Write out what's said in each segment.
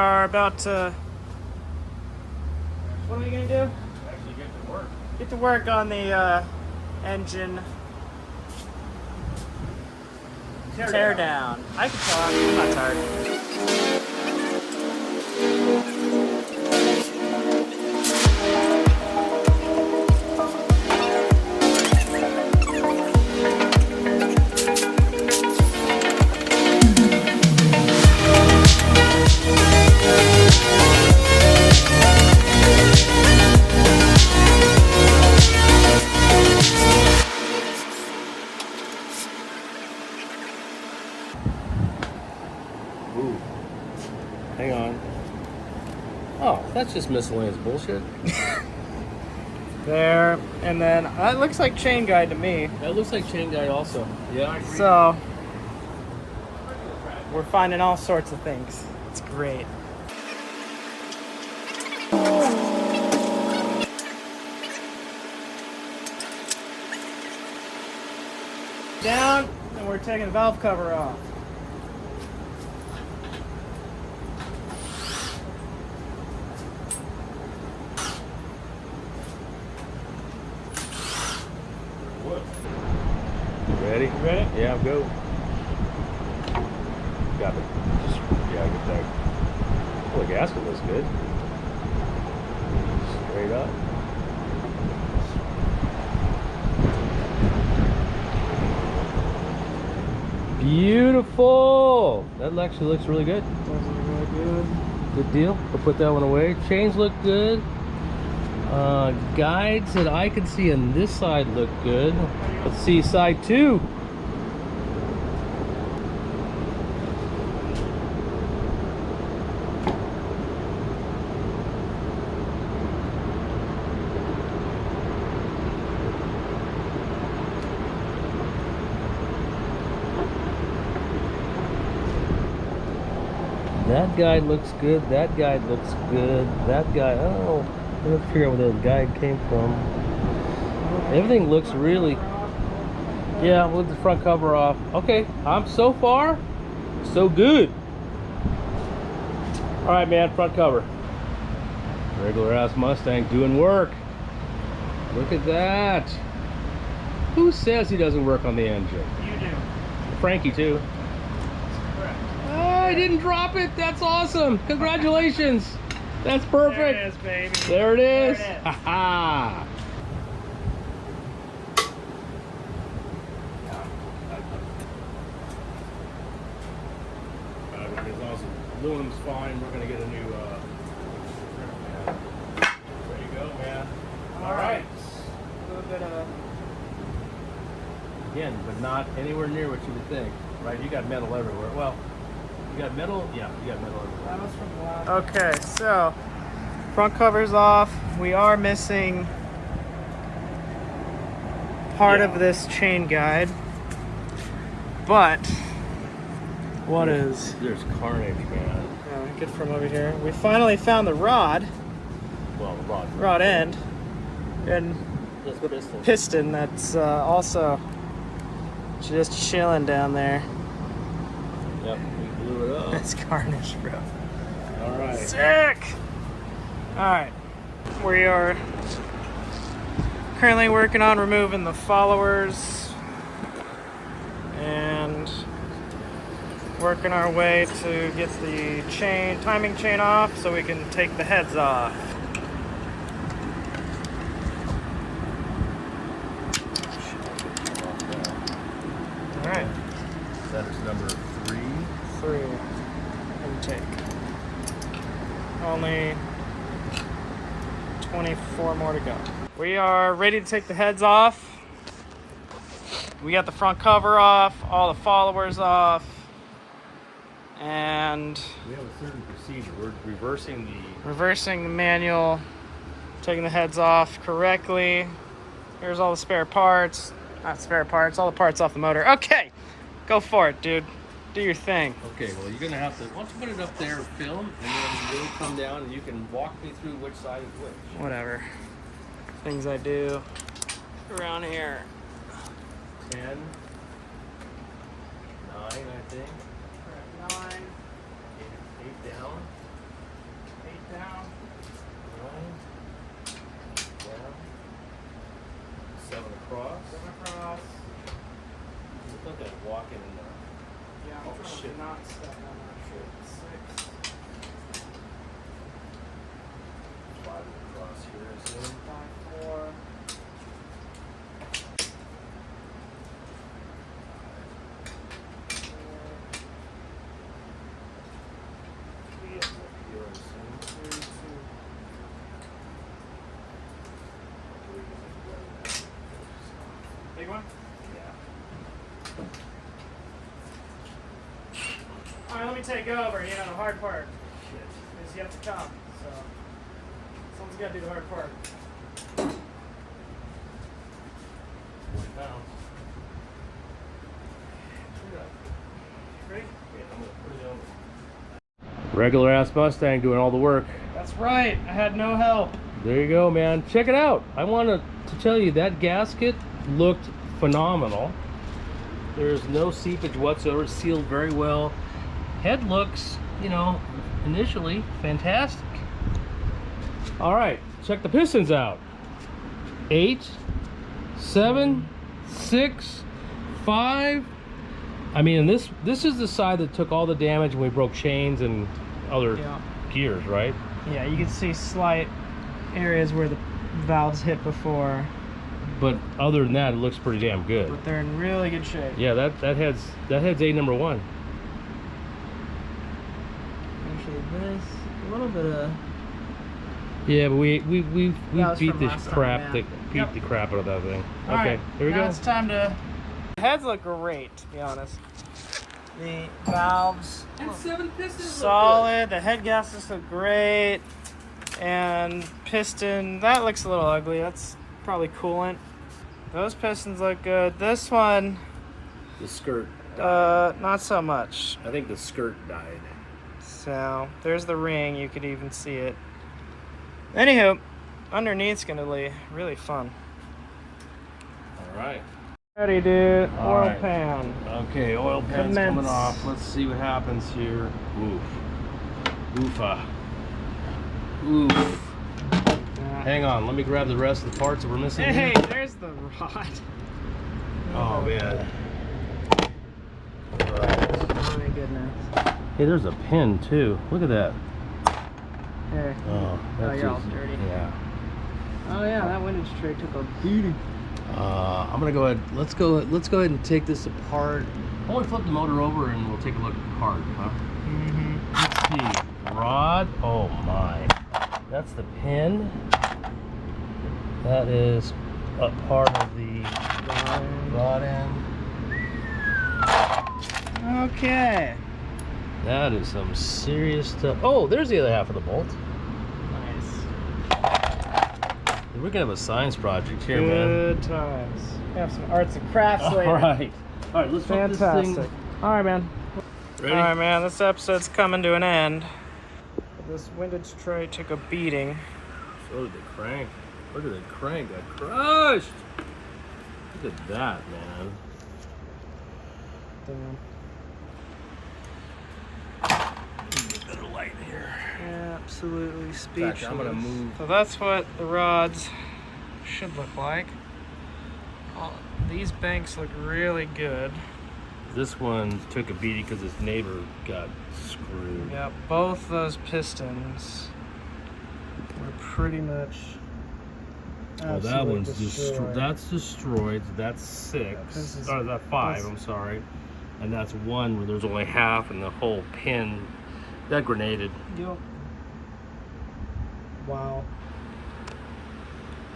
are about to... What are we going to do? Actually get to work. Get to work on the engine teardown. I can talk. I'm not tired. Ooh. Hang on. Oh, that's just miscellaneous bullshit. There, and then that looks like chain guide to me. That looks like chain guide also. Yeah, I agree. So we're finding all sorts of things. It's great. Down, and we're taking the valve cover off. Ready? You ready? Yeah, go. Got it. Just, yeah, get that. Oh, the gasket looks good. Straight up. Beautiful! That actually looks really good. Really good. Good deal. We'll put that one away. Chains look good. Guides that I can see on this side look good. Let's see side 2. That guide looks good. That guide looks good. That guide, oh, let's figure out where the guide came from. Everything looks really, yeah, with the front cover off. Okay, I'm so far, so good. All right, man, front cover. Regular ass Mustang doing work. Look at that. Who says he doesn't work on the engine? You do. Frankie too. Correct. I didn't drop it. That's awesome. Congratulations. That's perfect. There it is, baby. There it is. There it is. Ha ha. As long as aluminum's fine, we're gonna get a new. There you go, man. All right. A little bit of. Again, but not anywhere near what you would think, right? You got metal everywhere. Well, you got metal. Yeah, you got metal everywhere. That was from the last. Okay, so front cover's off. We are missing part of this chain guide, but what is? There's carnage, man. Get from over here. We finally found the rod. Well, the rod end, and this piston that's also just chilling down there. Yep, we blew it up. That's carnage, bro. All right. Sick. All right, we are currently working on removing the followers and working our way to get the timing chain off so we can take the heads off. All right. That is number 3. 3 intake. Only 24 more to go. We are ready to take the heads off. We got the front cover off, all the followers off, and We have a certain procedure. We're reversing the manual, taking the heads off correctly. Here's all the spare parts. Not spare parts, all the parts off the motor. Okay, go for it, dude. Do your thing. Okay, well, you're gonna have to. Why don't you put it up there, film, and then you'll come down and you can walk me through which side is which. Whatever. Things I do around here. 10, 9, I think. 9. 8 down. Down. 9, down, 7 across. 7 across. Look like I'm walking in the. Yeah, I'm Oh, trying shit. to not step on that shit. 6. 5 across here, I assume. 5, 4. Here, I assume. 3, 2. Big one? Yeah. Alright, let me take over. You know, the hard part Shit. is yet to come. So, someone's got to do the hard part. 40 pounds. Ready? Yeah, I'm gonna put it over. Regular ass Mustang doing all the work. That's right. I had no help. There you go, man. Check it out. I wanted to tell you that gasket looked phenomenal. There's no seepage whatsoever. Sealed very well. Head looks, you know, initially fantastic. All right, check the pistons out. 8, 7, 6, 5. I mean, and this is the side that took all the damage when we broke chains and other gears, right? Yeah, you can see slight areas where the valves hit before, But other than that, it looks pretty damn good. but they're in really good shape. Yeah, that head's A number 1. Actually, this a little bit of. Yeah, but we That was beat from the last time, crap yeah. beat the crap out of that thing. All Okay, right, here we now go. it's time to. The heads look great, to be honest. The valves And 7 pistons. solid. The head gaskets look great, and piston that looks a little ugly. That's probably coolant. Those pistons look good. This one, The skirt. not so much. I think the skirt died. So there's the ring. You could even see it. Anywho, underneath's gonna be really fun. All right. Ready, dude. All Oil right. pan. Okay, oil pan's Commence. coming off. Let's see what happens here. Oof. Oofa. Oof. Hang on, let me grab the rest of the parts that we're missing. Hey, here. there's the rod. Oh man. My goodness. Hey, there's a pin too. Look at that. Hey. Oh, that's you're all just- dirty. Yeah. Oh yeah, that windage tray took a beating. I'm gonna go ahead. Let's go ahead and take this apart. I want to flip the motor over and we'll take a look apart, huh? Mm-hmm. Let's see. Rod. Oh my. That's the pin. That is a part of the rod end. Okay. That is some serious stuff. Oh, there's the other half of the bolt. Nice. We're gonna have a science project here, man. Good times. We have some arts and crafts later. All right, let's flip this Fantastic. thing. All right, man. Ready? All right, man. This episode's coming to an end. This windage tray took a beating. So did the crank. Look at the crank got crushed. Look at that, man. Damn. Get a little light in here. Absolutely In speechless. fact, I'm gonna move. So that's what the rods should look like. These banks look really good. This one took a beating because his neighbor got screwed. Yeah, both those pistons were pretty much. Oh, that absolutely one's destroyed. That's destroyed. That's 6. This is- Or that's 5. that's- I'm sorry. And that's 1 where there's only half, and the whole pin that grenaded. Yep. Wow.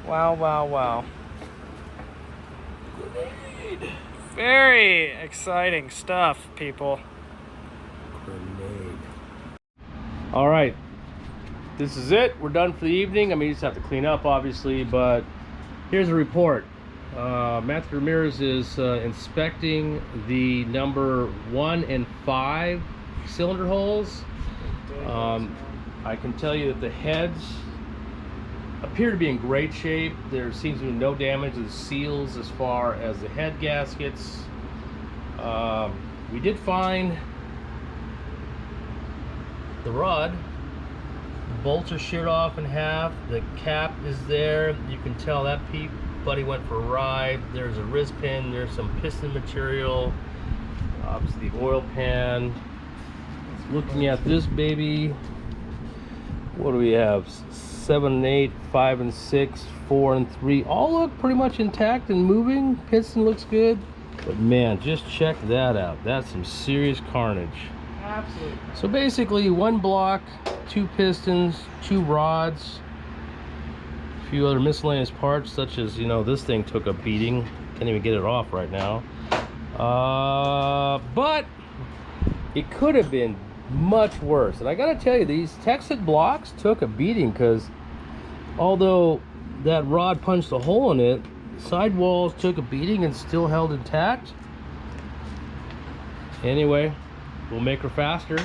Wow, wow, wow. Grenade. Very exciting stuff, people. Grenade. All right. This is it. We're done for the evening. I mean, you just have to clean up, obviously, but here's a report. Matthew Ramirez is inspecting the number 1 and 5 cylinder holes. I can tell you that the heads appear to be in great shape. There seems to be no damage to the seals as far as the head gaskets. We did find the rod, bolts are sheared off in half. The cap is there. You can tell that buddy went for a ride. There's a wrist pin. There's some piston material. Obviously the oil pan. Looking at this baby, what do we have? 7 and 8, 5 and 6, 4 and 3. All look pretty much intact and moving. Piston looks good. But man, just check that out. That's some serious carnage. Absolutely. So basically 1 block, 2 pistons, 2 rods, a few other miscellaneous parts such as, you know, this thing took a beating. Can't even get it off right now. But it could have been much worse. And I gotta tell you, these Teksid blocks took a beating, because although that rod punched a hole in it, sidewalls took a beating and still held intact. Anyway, we'll make her faster.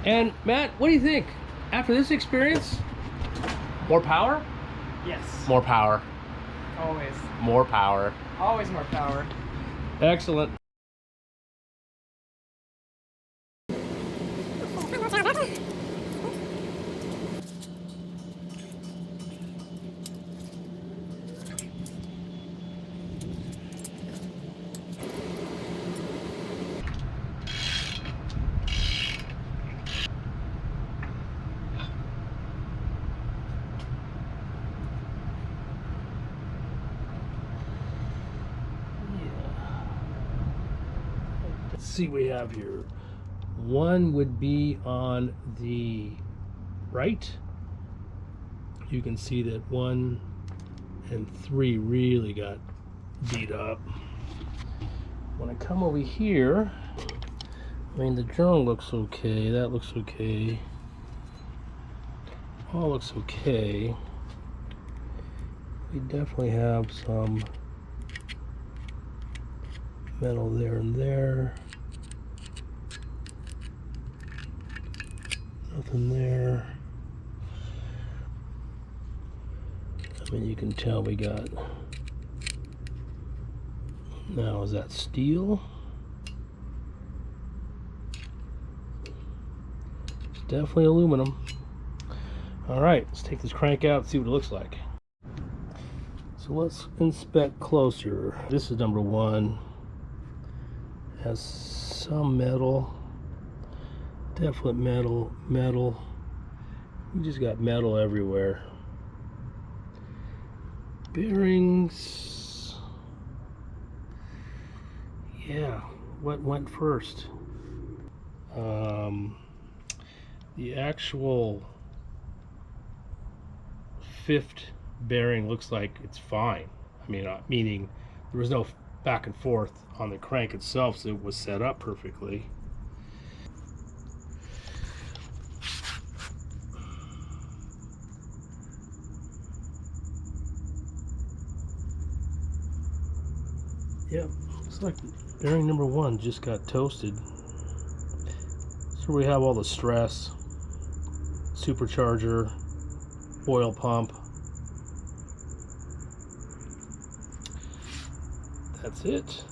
And Matt, what do you think? After this experience, more power? Yes. More power. Always. More power. Always more power. Excellent. See, we have here, 1 would be on the right. You can see that 1 and 3 really got beat up. When I come over here, I mean, the journal looks okay, that looks okay, all looks okay. We definitely have some metal there and there. Nothing there. I mean, you can tell we got, now is that steel? It's definitely aluminum. All right, let's take this crank out and see what it looks like. So let's inspect closer. This is number 1. Has some metal. Definite metal. We just got metal everywhere. Bearings. Yeah, what went first? The actual 5th bearing looks like it's fine. I mean, meaning there was no back and forth on the crank itself, so it was set up perfectly. Yep, looks like bearing number 1 just got toasted. So we have all the stress, supercharger, oil pump. That's it.